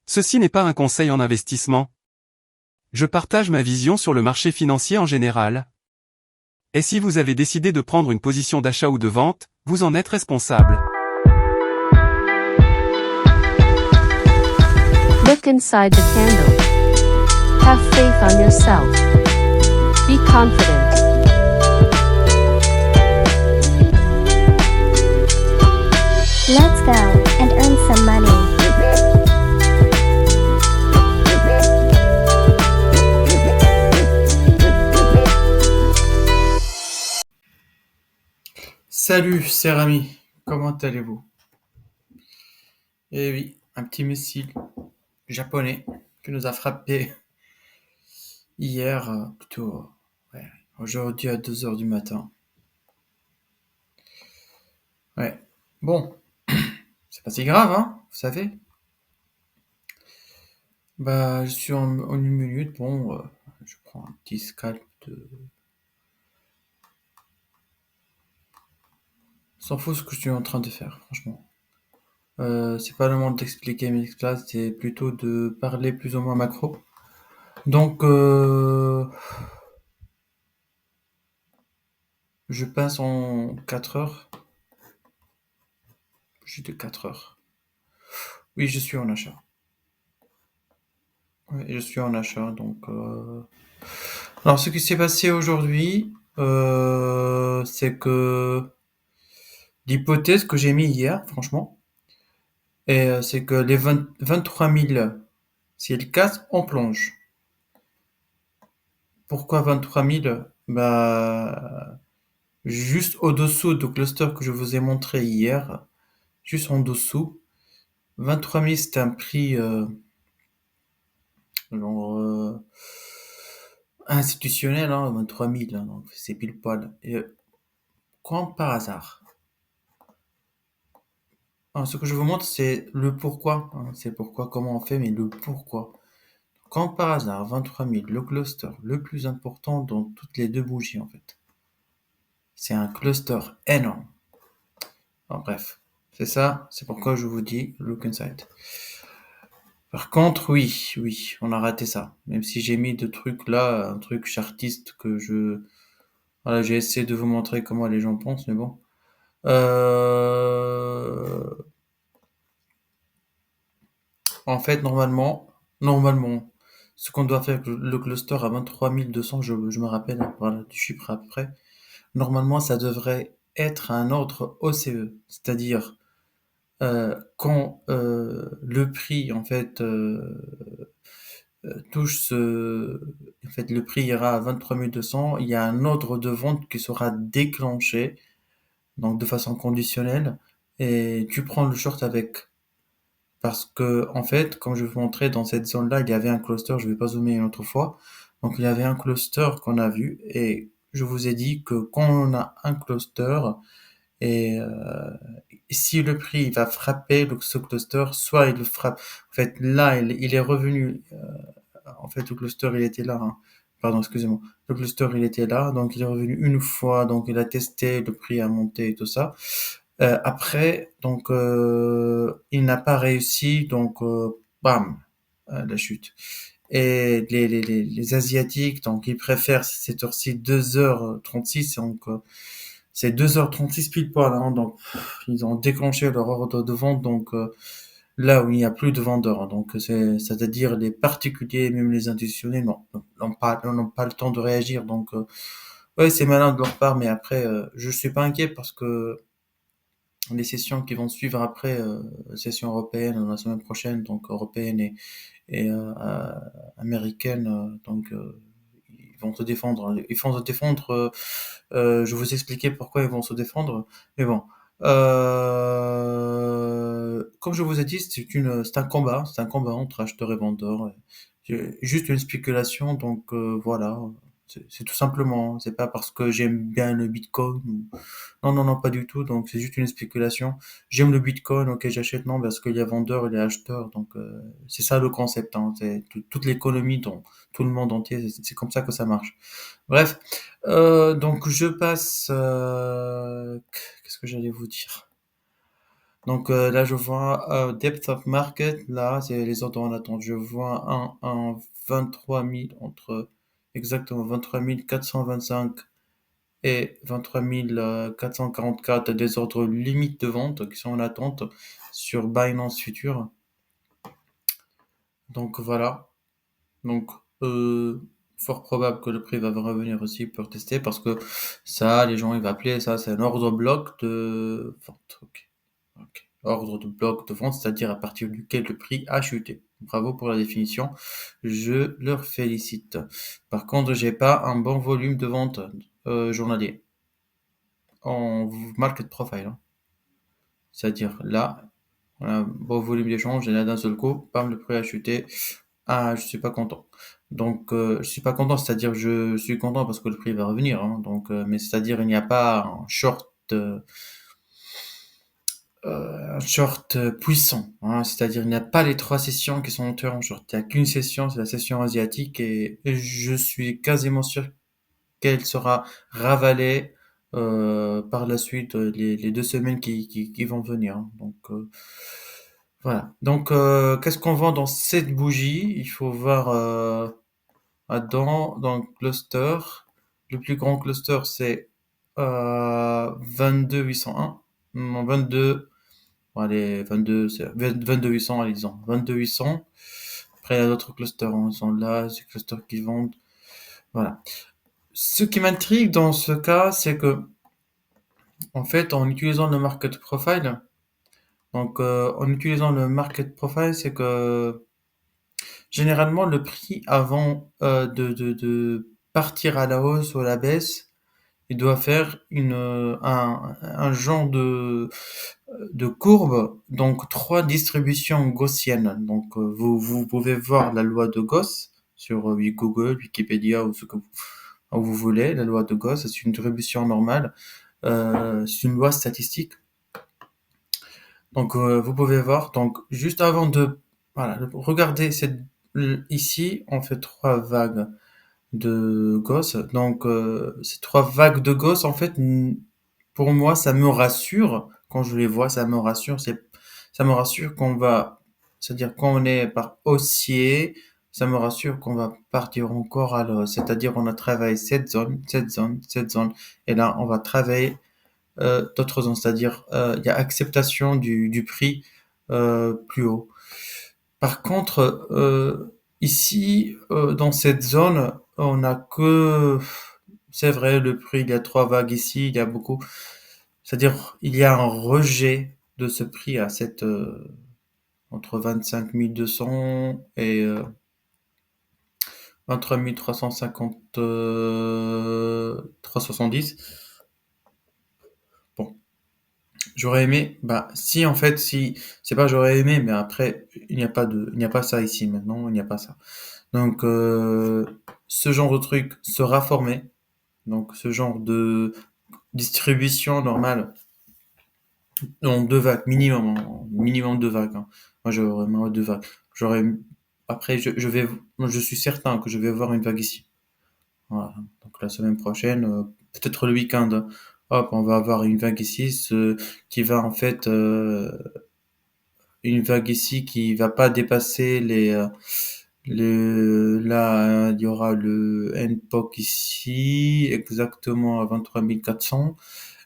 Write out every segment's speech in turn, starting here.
Ceci n'est pas un conseil en investissement. Je partage ma vision sur le marché financier en général. Et si vous avez décidé de prendre une position d'achat ou de vente, vous en êtes responsable. Look inside the candle. Have faith on yourself. Be confident. Let's go and earn some money. Salut, c'est Rami. Comment allez-vous? Eh oui, un petit missile japonais qui nous a frappé hier, aujourd'hui à 2 heures du matin. Ouais, bon, c'est pas si grave, hein, vous savez. Bah, je suis en une minute, je prends un petit scalp de... S'en fout ce que je suis en train de faire, franchement. C'est pas le moment d'expliquer mes classes, c'est plutôt de parler plus ou moins macro. Donc, je passe en 4 heures. J'ai de 4 heures. Oui, je suis en achat. Oui, je suis en achat, donc... Alors, ce qui s'est passé aujourd'hui, c'est que l'hypothèse que j'ai mis hier, franchement, c'est que les 23 000, si elles cassent, on plonge. Pourquoi 23 000? Bah, juste au-dessous du cluster que je vous ai montré hier, juste en dessous, 23 000, c'est un prix genre institutionnel, hein, 23 000, hein, donc c'est pile poil. Et comme par hasard, ce que je vous montre, c'est le pourquoi, hein, c'est pourquoi, comment on fait, mais le pourquoi. Comme par hasard, 23 000, le cluster le plus important dans toutes les deux bougies, en fait. C'est un cluster énorme. Enfin, bref, c'est ça, c'est pourquoi je vous dis look inside. Par contre, oui, on a raté ça. Même si j'ai mis deux trucs là, un truc chartiste que voilà, j'ai essayé de vous montrer comment les gens pensent, mais bon. En fait, normalement, ce qu'on doit faire avec le cluster à 23 200, je me rappelle, voilà, du chiffre après. Normalement, ça devrait être un ordre OCE, c'est-à-dire quand le prix en fait en fait le prix ira à 23 200, il y a un ordre de vente qui sera déclenché, donc de façon conditionnelle, et tu prends le short avec. Parce que en fait, comme je vous montrais, dans cette zone-là, il y avait un cluster, je vais pas zoomer une autre fois. Donc il y avait un cluster qu'on a vu, et je vous ai dit que quand on a un cluster, et si le prix va frapper ce cluster, soit il le frappe. En fait, là, il est revenu. En fait, le cluster, il était là, hein. Pardon, excusez-moi. Le cluster, il était là, donc il est revenu une fois, donc il a testé, le prix a monté et tout ça. Après, donc, il n'a pas réussi, donc, bam, la chute. Et les Asiatiques, donc, ils préfèrent cette heure-ci 2h36, donc, c'est 2h36 pile poil, hein, donc, ils ont déclenché leur ordre de vente, donc, là où il n'y a plus de vendeurs, hein, donc, c'est-à-dire les particuliers, même les institutionnels, non, n'ont pas le temps de réagir, donc, ouais, c'est malin de leur part, mais après, je suis pas inquiet parce que les sessions qui vont suivre après, session européenne la semaine prochaine, donc européenne et américaine, donc ils vont se défendre. Ils vont se défendre. Je vais vous expliquer pourquoi ils vont se défendre. Mais bon, comme je vous ai dit, c'est un combat entre acheteurs et vendeurs. Juste une spéculation, donc voilà. C'est tout simplement. C'est pas parce que j'aime bien le Bitcoin ou non, non, non, pas du tout. Donc, c'est juste une spéculation. J'aime le Bitcoin, ok, j'achète, non, parce qu'il y a vendeur et il y a acheteur. Donc, c'est ça le concept, hein. C'est toute l'économie dans tout le monde entier. C'est comme ça que ça marche. Bref, donc je passe. Qu'est-ce que j'allais vous dire? Donc là, je vois depth of market. Là, c'est les ordres en attente. Je vois un 23 000 entre exactement 23 425 et 23 444 des ordres limites de vente qui sont en attente sur Binance Future. Donc voilà. Donc fort probable que le prix va revenir aussi pour tester parce que ça, les gens ils vont appeler ça, c'est un ordre bloc de vente. Ok. Ok. Ordre de bloc de vente, c'est-à-dire à partir duquel le prix a chuté. Bravo pour la définition, je leur félicite. Par contre, j'ai pas un bon volume de vente journalier en market profile, hein. C'est-à-dire là, on a un bon volume d'échange et là d'un seul coup, bam, le prix a chuté. Ah, je suis pas content. Donc, je suis pas content, c'est-à-dire je suis content parce que le prix va revenir, hein. Donc, mais c'est-à-dire il n'y a pas un short puissant, hein. C'est-à-dire il n'y a pas les trois sessions qui sont montées en short. Il n'y a qu'une session, c'est la session asiatique et je suis quasiment sûr qu'elle sera ravalée par la suite les 2 semaines qui vont venir, hein. Donc, voilà. Donc, qu'est-ce qu'on vend dans cette bougie? Il faut voir dans le cluster. Le plus grand cluster, c'est 22 801. Non, 22. Bon, allez, 22, c'est 22 800, allez, disons. 22 800. Après, il y a d'autres clusters, hein, ils sont là, ces clusters qui vendent. Voilà. Ce qui m'intrigue dans ce cas, c'est que, en fait, en utilisant le market profile, donc, c'est que généralement le prix avant de partir à la hausse ou à la baisse, il doit faire un genre de courbe, donc trois distributions gaussiennes. Donc vous pouvez voir la loi de Gauss sur Google, Wikipédia ou ce que vous voulez. La loi de Gauss, c'est une distribution normale, c'est une loi statistique. Donc vous pouvez voir, donc juste avant de voilà, regardez ici, on fait trois vagues de Gauss. Donc ces trois vagues de Gauss, en fait, pour moi, ça me rassure quand je les vois, ça me rassure. Ça me rassure c'est-à-dire quand on est par haussier, ça me rassure qu'on va partir encore à l'hausse. C'est-à-dire on a travaillé cette zone, cette zone, cette zone, et là on va travailler d'autres zones, c'est-à-dire il y a acceptation du prix plus haut. Par contre, ici, dans cette zone, on a que, c'est vrai, le prix, il y a trois vagues ici, il y a beaucoup, c'est-à-dire il y a un rejet de ce prix à entre 25 200 et 23 350, 370. Bon, j'aurais aimé, bah, si, c'est pas j'aurais aimé, mais après, il n'y a pas ça ici maintenant, il n'y a pas ça. Donc, ce genre de truc sera formé. Donc, ce genre de distribution normale, en deux vagues, minimum deux vagues, hein. Moi, j'aurais vraiment deux vagues. J'aurais, après, moi, je suis certain que je vais avoir une vague ici. Voilà. Donc, la semaine prochaine, peut-être le week-end, hein. Hop, on va avoir une vague ici, qui va en fait, une vague ici qui va pas dépasser là, il y aura le NPOC ici, exactement à 23 400.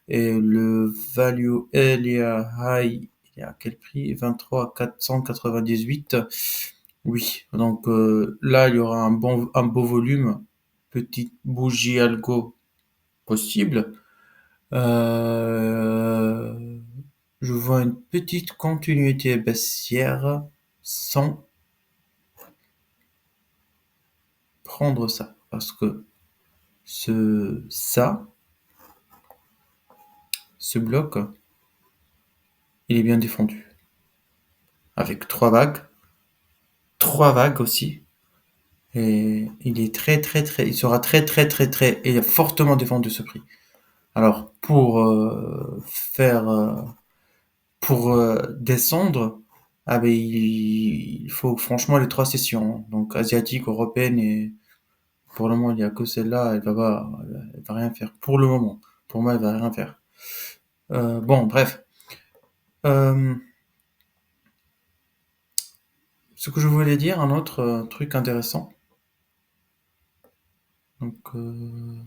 Et le value area high, il y a quel prix? 23 498. Oui, donc là, il y aura un beau volume. Petite bougie algo possible. Euh, je vois une petite continuité baissière sans prendre ça. Parce que ce bloc, il est bien défendu. Avec trois vagues aussi. Et il est il sera et fortement défendu ce prix. Alors, pour descendre, ah ben, il faut franchement les trois sessions, hein. Donc, asiatique, européenne et pour le moment, il n'y a que celle-là, elle va rien faire. Pour le moment. Pour moi, elle va rien faire. Bon, bref. Euh, Ce que je voulais dire, un autre truc intéressant. Donc, je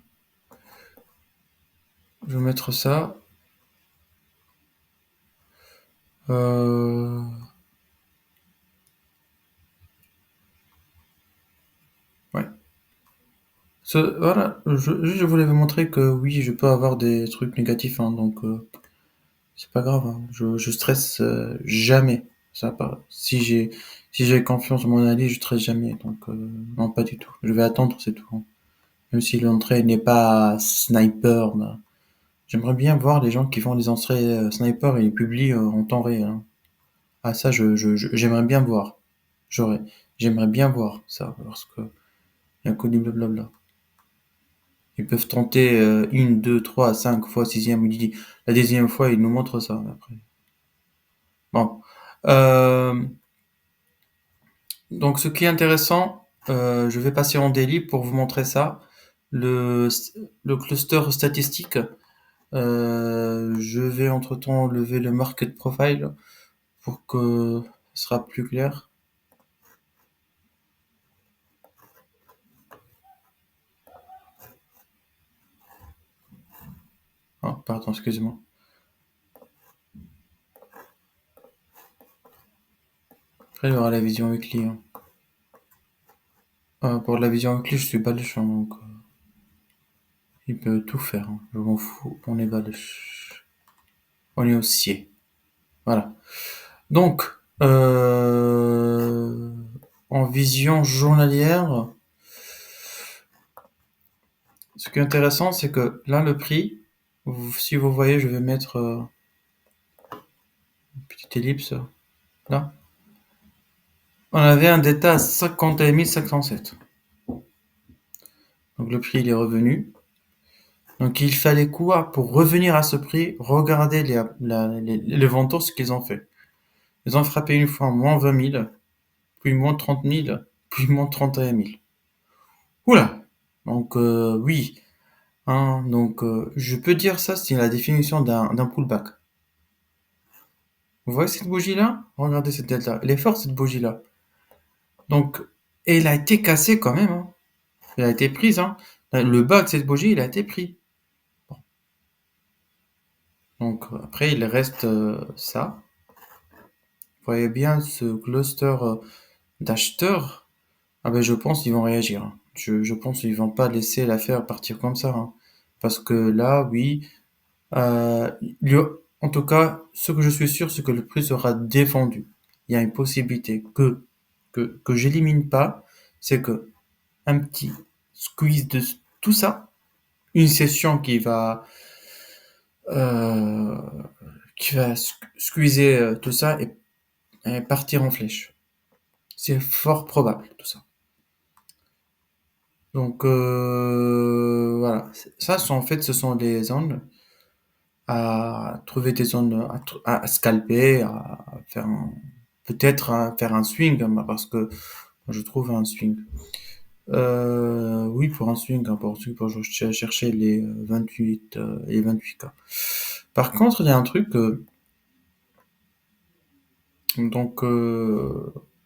vais mettre ça. Euh, ouais. Voilà, je voulais vous montrer que oui, je peux avoir des trucs négatifs, hein, donc c'est pas grave. Hein. Je stresse jamais. Ça, si j'ai confiance en mon allié, je stresse jamais. Donc non, pas du tout. Je vais attendre, c'est tout. Hein. Même si l'entrée n'est pas sniper, bah, j'aimerais bien voir les gens qui font des entrées sniper et les publient en temps réel. Hein. Ah ça, j'aimerais bien voir. J'aurais, j'aimerais bien voir ça parce que il y a que du blablabla. Ils peuvent tenter une, deux, trois, cinq fois, sixième, il dit la dixième fois, ils nous montrent ça après. Bon. Euh, donc ce qui est intéressant, je vais passer en daily pour vous montrer ça. Le, le cluster statistique, je vais entre-temps lever le market profile pour que ce sera plus clair. Ah, pardon, excusez-moi. Après, il y aura la vision weekly. Hein. Pour la vision weekly, je suis balèche, hein, donc il peut tout faire. Hein. Je m'en fous, on est balèche. On est haussier. Voilà. Donc, en vision journalière, ce qui est intéressant, c'est que là, le prix, si vous voyez, je vais mettre une petite ellipse là. On avait un delta à 51 507. Donc le prix, il est revenu. Donc il fallait quoi pour revenir à ce prix? Regardez les ventures, ce qu'ils ont fait. Ils ont frappé une fois moins 20 000, puis moins 30 000, puis moins 31 000. Oula! Donc oui, hein, donc je peux dire ça, c'est la définition d'un pullback. Vous voyez cette bougie-là? Regardez cette delta. Elle est forte cette bougie-là. Donc, elle a été cassée quand même. Hein. Elle a été prise. Hein. Le bas de cette bougie, il a été pris. Bon. Donc après, il reste ça. Vous voyez bien ce cluster d'acheteurs. Ah ben je pense qu'ils vont réagir. Hein. Je pense qu'ils vont pas laisser l'affaire partir comme ça. Hein. Parce que là, oui, en tout cas, ce que je suis sûr, c'est que le prix sera défendu. Il y a une possibilité que j'élimine pas, c'est que un petit squeeze de tout ça, une session euh, qui va squeezer tout ça et partir en flèche. C'est fort probable tout ça. Donc voilà, ça en fait ce sont des zones à trouver des zones à scalper, à faire peut-être à faire un swing hein, parce que je trouve un swing. Oui, pour un swing, hein, pour chercher les 28 et 28K. Par contre, il y a un truc donc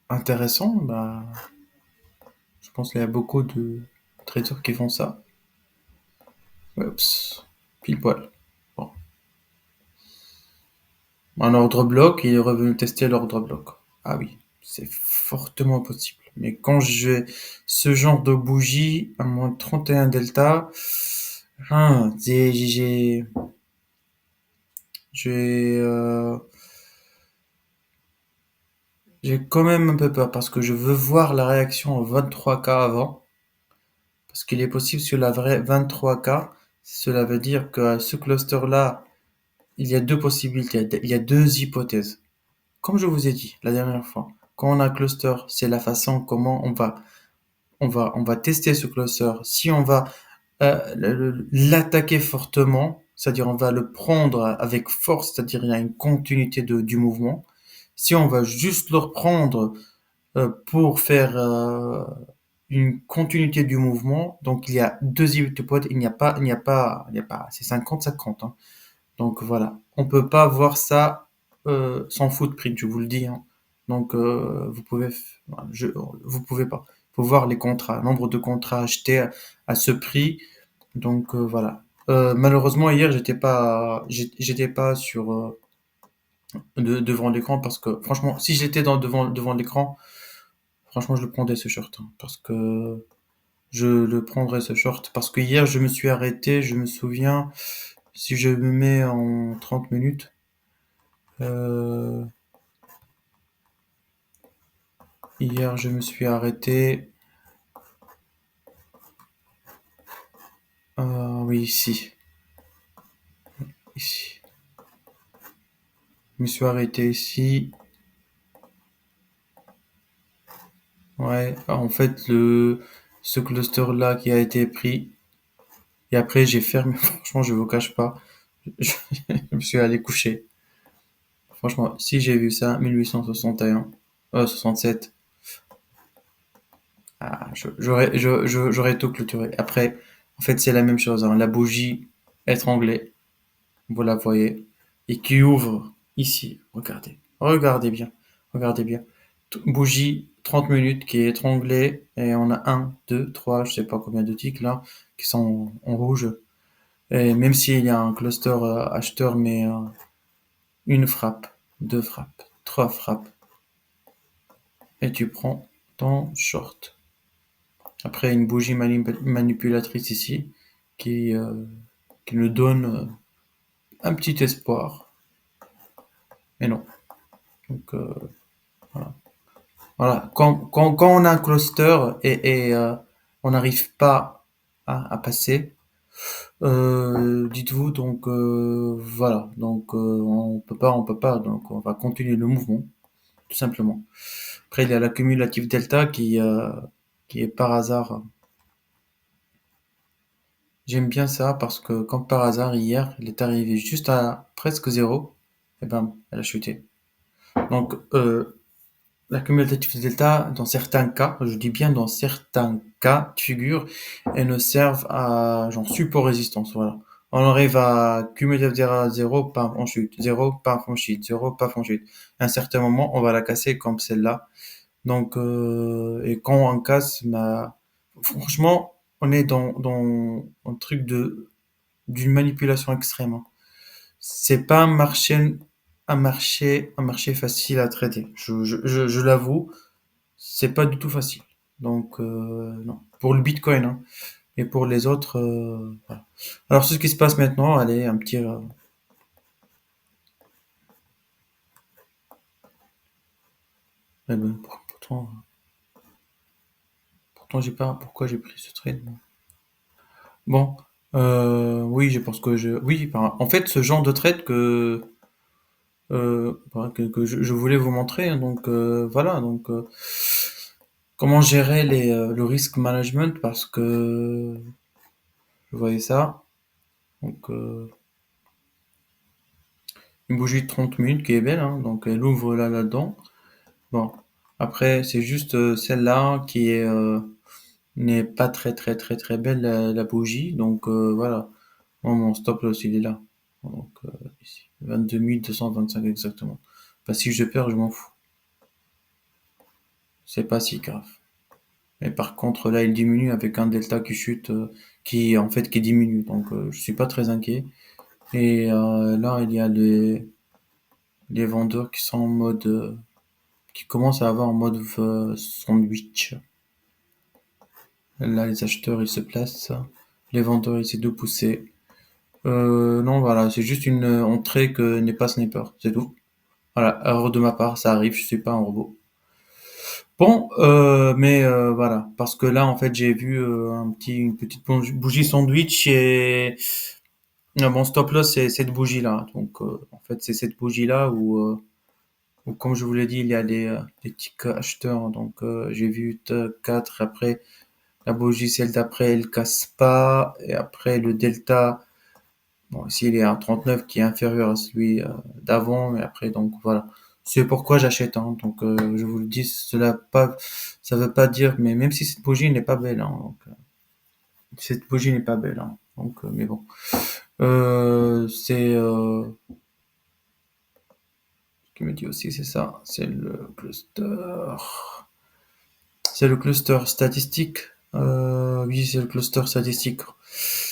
intéressant. Bah, je pense qu'il y a beaucoup de traders qui font ça. Oups, pile poil. Bon. Un ordre bloc, il est revenu tester l'ordre bloc. Ah oui, c'est fortement possible. Mais quand j'ai ce genre de bougie à moins 31 delta, hein, j'ai j'ai quand même un peu peur parce que je veux voir la réaction au 23K avant. Parce qu'il est possible sur la vraie 23K, cela veut dire que ce cluster-là, il y a deux possibilités, il y a deux hypothèses. Comme je vous ai dit la dernière fois, quand on a un cluster, c'est la façon comment on va tester ce cluster. Si on va l'attaquer fortement, c'est-à-dire on va le prendre avec force, c'est-à-dire il y a une continuité du mouvement. Si on va juste le reprendre pour faire une continuité du mouvement, donc il y a deux hypothèses, c'est 50-50. Hein. Donc voilà, on peut pas voir ça sans footprint, je vous le dis, hein. Donc, vous pouvez pas. Faut voir les contrats, nombre de contrats achetés à ce prix. Donc, voilà. Malheureusement, hier, j'étais pas devant l'écran parce que, franchement, si j'étais devant l'écran, franchement, je le prendrais ce short, hein, parce que je le prendrais ce short parce que hier, je me suis arrêté, je me souviens, si je me mets en 30 minutes, euh, hier, je me suis arrêté, oui, ici. Je me suis arrêté ici. Ouais, en fait, ce cluster-là qui a été pris, et après, j'ai fermé, franchement, je vous cache pas, je, je me suis allé coucher. Franchement, si j'ai vu ça, 1861, 67, j'aurais tout clôturé. Après, en fait, c'est la même chose, hein. La bougie étranglée, vous la voyez, et qui ouvre ici. Regardez, regardez bien. Bougie 30 minutes qui est étranglée, et on a un, deux, trois, je sais pas combien de ticks là, qui sont en rouge. Et même s'il y a un cluster acheteur, mais une frappe, deux frappes, trois frappes, et tu prends ton short. Après, une bougie manipulatrice ici qui, euh, qui nous donne un petit espoir. Mais non. Donc, voilà. Voilà. Quand on a un cluster et on n'arrive pas à passer, dites-vous donc voilà. Donc on peut pas. Donc on va continuer le mouvement, tout simplement. Après, il y a l'accumulatif delta qui est par hasard. J'aime bien ça parce que, comme par hasard, hier, il est arrivé juste à presque zéro, et bam, elle a chuté. Donc, l'accumulatif delta, dans certains cas, je dis bien dans certains cas de figure, elles ne servent à, genre, support résistance, voilà. On arrive à cumulatif delta 0, paf, on chute, 0, paf, on chute, 0, paf, on chute. À un certain moment, on va la casser comme celle-là. Donc, et quand on casse, bah, franchement, on est dans un truc d'une manipulation extrême, hein. C'est pas un marché facile à traiter. Je l'avoue, c'est pas du tout facile. Donc, non. Pour le Bitcoin, hein. Et pour les autres, voilà. Alors, ce qui se passe maintenant, allez, un petit, eh ben, pourtant, j'ai pas, pourquoi j'ai pris ce trade, moi. Bon, oui, je pense que oui, en fait, ce genre de trade que je voulais vous montrer, hein. Donc, voilà, donc, comment gérer le risk management parce que je voyais ça. Donc, une bougie de 30 minutes qui est belle, hein, donc elle ouvre là-dedans. Bon, après, c'est juste celle-là qui n'est pas très belle, la bougie. Donc, voilà. Moi, mon stop loss, il est là. Donc, ici, 22 225 exactement. Bah, si je perds, je m'en fous. C'est pas si grave. Mais par contre, là, il diminue avec un delta qui chute, en fait, qui diminue. Donc, je suis pas très inquiet. Et là, il y a les vendeurs qui sont en mode, qui commencent à avoir en mode sandwich. Là, les acheteurs, ils se placent. Les vendeurs, ils essaient de pousser. Non, voilà, c'est juste une entrée que n'est pas sniper, c'est tout. Voilà, erreur de ma part, ça arrive, je suis pas un robot. Bon, mais voilà, parce que là, en fait, j'ai vu une petite bougie sandwich et mon stop loss, c'est cette bougie-là. Donc, en fait, c'est cette bougie-là où, comme je vous l'ai dit, il y a des ticks acheteurs. Donc, j'ai vu 4. Après, la bougie, celle d'après, elle casse pas. Et après, le delta, bon, ici, il est à 39 qui est inférieur à celui d'avant. Mais après, donc, voilà. C'est pourquoi j'achète, hein. Donc, je vous le dis, ça veut pas dire, mais même si cette bougie n'est pas belle, hein. Donc, cette bougie n'est pas belle, hein. Donc, mais bon. C'est qui me dit aussi c'est ça, c'est le cluster. C'est le cluster statistique. Oui, c'est le cluster statistique.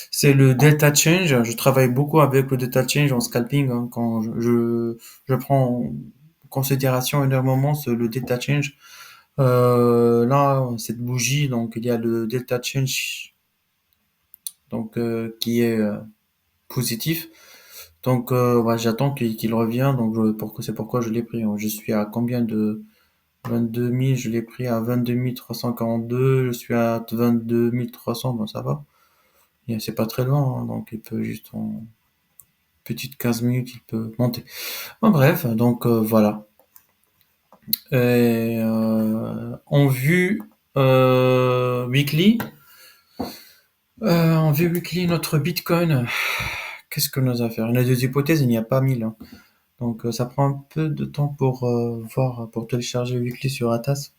C'est le delta change. Je travaille beaucoup avec le delta change en scalping, hein, quand je prends en considération énormément le delta change. Là, cette bougie, donc il y a le delta change, donc qui est positif. Donc ouais, j'attends qu'il revienne. Donc c'est pourquoi je l'ai pris, hein. Je suis à combien de 22 000, je l'ai pris à 22 342, je suis à 22 300, bon ça va. Et c'est pas très loin, hein, donc il peut juste en petite 15 minutes, il peut monter. Bon, bref, donc voilà. Et en vue weekly, notre Bitcoin, qu'est-ce que nous a fait? On a deux hypothèses, il n'y a pas 1000, hein. Donc ça prend un peu de temps pour voir, pour télécharger weekly sur Atas.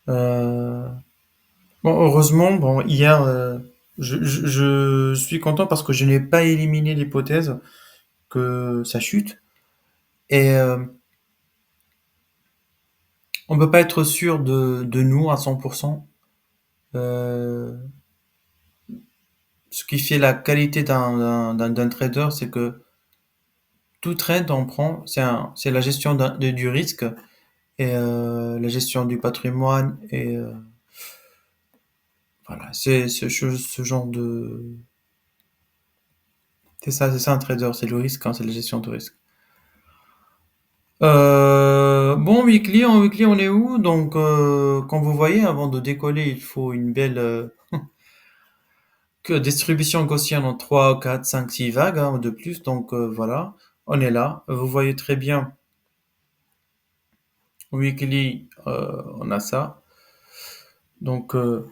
Euh, Bon, heureusement, bon, hier, je suis content parce que je n'ai pas éliminé l'hypothèse que ça chute. Et on peut pas être sûr de nous à 100%. Euh, Ce qui fait la qualité d'un trader, c'est que tout trade on prend, c'est la gestion du risque et la gestion du patrimoine et voilà, c'est ce genre de... c'est ça un trader, c'est le risque, hein, c'est la gestion du risque. Bon, en weekly, on est où? Donc, comme vous voyez, avant de décoller, il faut une belle que distribution gaussienne en 3, 4, 5, 6 vagues, hein, de plus. Donc, voilà, on est là. Vous voyez très bien, weekly, on a ça. Donc, le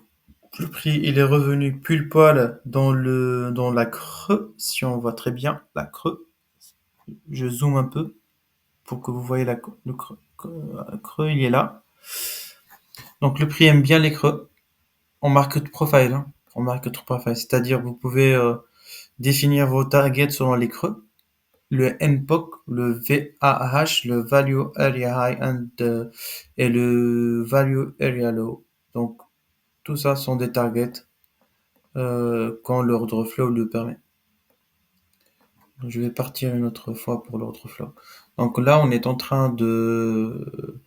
prix, il est revenu pile poil dans la creux, si on voit très bien la creux. Je zoome un peu pour que vous voyez le creux, il est là. Donc, le prix aime bien les creux. En market profile, hein, en market profile, c'est-à-dire vous pouvez définir vos targets selon les creux, le NPOC, le VAH, le Value Area High et le Value Area Low. Donc tout ça sont des targets quand l'ordre flow le permet. Donc, je vais partir une autre fois pour l'ordre flow. Donc là, on est en train de... Le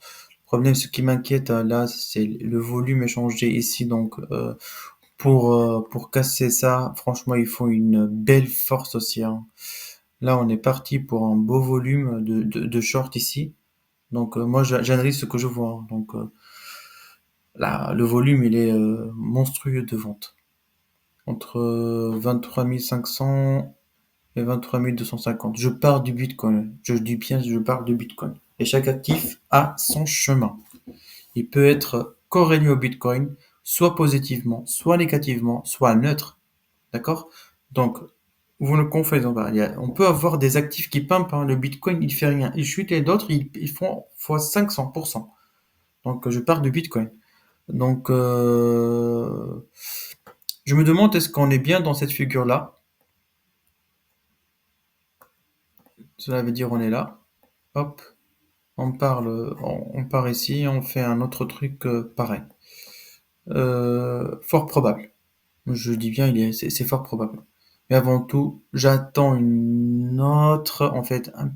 problème, ce qui m'inquiète là, c'est le volume échangé ici. Donc pour casser ça, franchement, il faut une belle force aussi, hein. Là, on est parti pour un beau volume de short ici. Donc, moi, j'analyse ce que je vois, hein. Donc, là, le volume, il est monstrueux de vente. Entre 23 500 et 23 250. Je pars du Bitcoin. Je dis bien, je pars du Bitcoin. Et chaque actif a son chemin. Il peut être corrélé au Bitcoin, soit positivement, soit négativement, soit neutre. D'accord? Donc, vous ne confondez pas. On peut avoir des actifs qui pimpent, hein. Le Bitcoin, il fait rien. Il chute et d'autres, ils font fois 500%. Donc, je pars du Bitcoin. Donc, je me demande, est-ce qu'on est bien dans cette figure-là? Cela veut dire on est là. Hop, on part ici, on fait un autre truc pareil. Fort probable. Je dis bien, c'est fort probable. Mais avant tout, j'attends une autre, en fait, un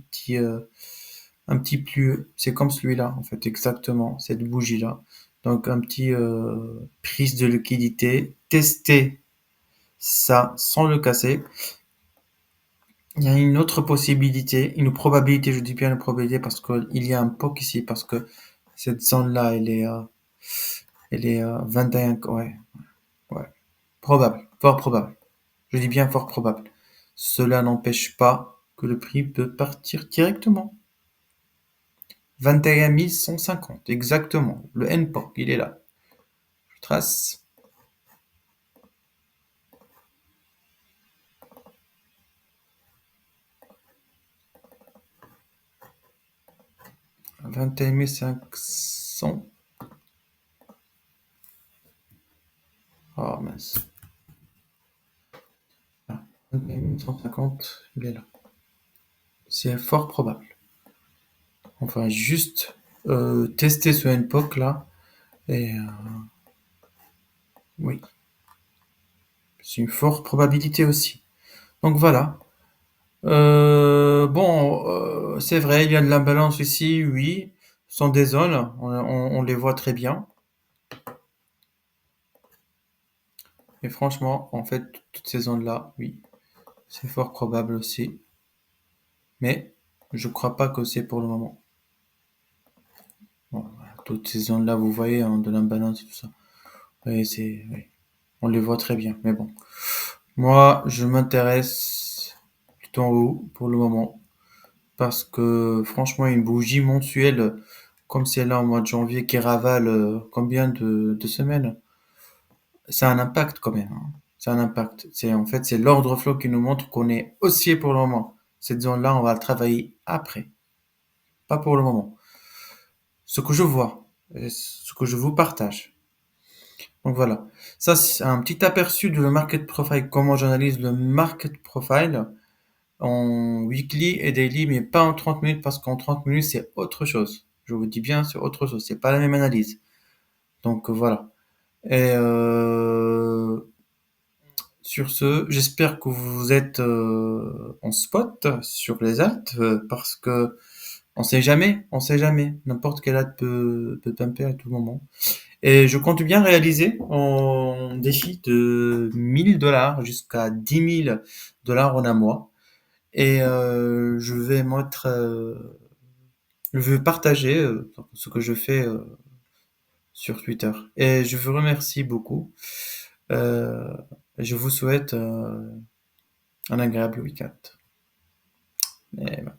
petit plus, c'est comme celui-là, en fait, exactement, cette bougie-là. Donc, un petit prise de liquidité, tester ça sans le casser. Il y a une autre possibilité, une probabilité, je dis bien une probabilité parce qu'il y a un POC ici, parce que cette zone-là, elle est 21, ouais, ouais, probable, fort probable. Je dis bien fort probable. Cela n'empêche pas que le prix peut partir directement. 21 150, exactement. Le NPOC, il est là. Je trace. « 21 500. » Oh mince. Ah, 21 150, il est là. C'est fort probable. Enfin, juste tester ce NPOC là. Et oui, c'est une forte probabilité aussi. Donc voilà. Bon, c'est vrai, il y a de l'imbalance ici, oui. Ce sont des zones, on les voit très bien. Et franchement, en fait, toutes ces zones-là, oui, c'est fort probable aussi. Mais je crois pas que c'est pour le moment. Bon, voilà, toutes ces zones-là, vous voyez, hein, de l'imbalance et tout ça. Oui, oui, on les voit très bien. Mais bon, moi, je m'intéresse plutôt en haut pour le moment. Parce que franchement, une bougie mensuelle comme celle-là au mois de janvier qui ravale combien de semaines, ça a un impact quand même, hein. Ça a un impact. En fait, c'est l'ordre flow qui nous montre qu'on est haussier pour le moment. Cette zone-là, on va la travailler après, pas pour le moment. Ce que je vois, et ce que je vous partage. Donc voilà. Ça, c'est un petit aperçu de le market profile, comment j'analyse le market profile en weekly et daily, mais pas en 30 minutes, parce qu'en 30 minutes, c'est autre chose. Je vous dis bien, c'est autre chose. C'est pas la même analyse. Donc voilà. Et sur ce, j'espère que vous êtes en spot sur les altes, parce que on sait jamais. N'importe quelle alt peut pumper à tout moment. Et je compte bien réaliser un défi de 1000 $ jusqu'à 10 000 $ en un mois. Et je vais partager ce que je fais sur Twitter. Et je vous remercie beaucoup. Euh, je vous souhaite un agréable week-end. Et voilà.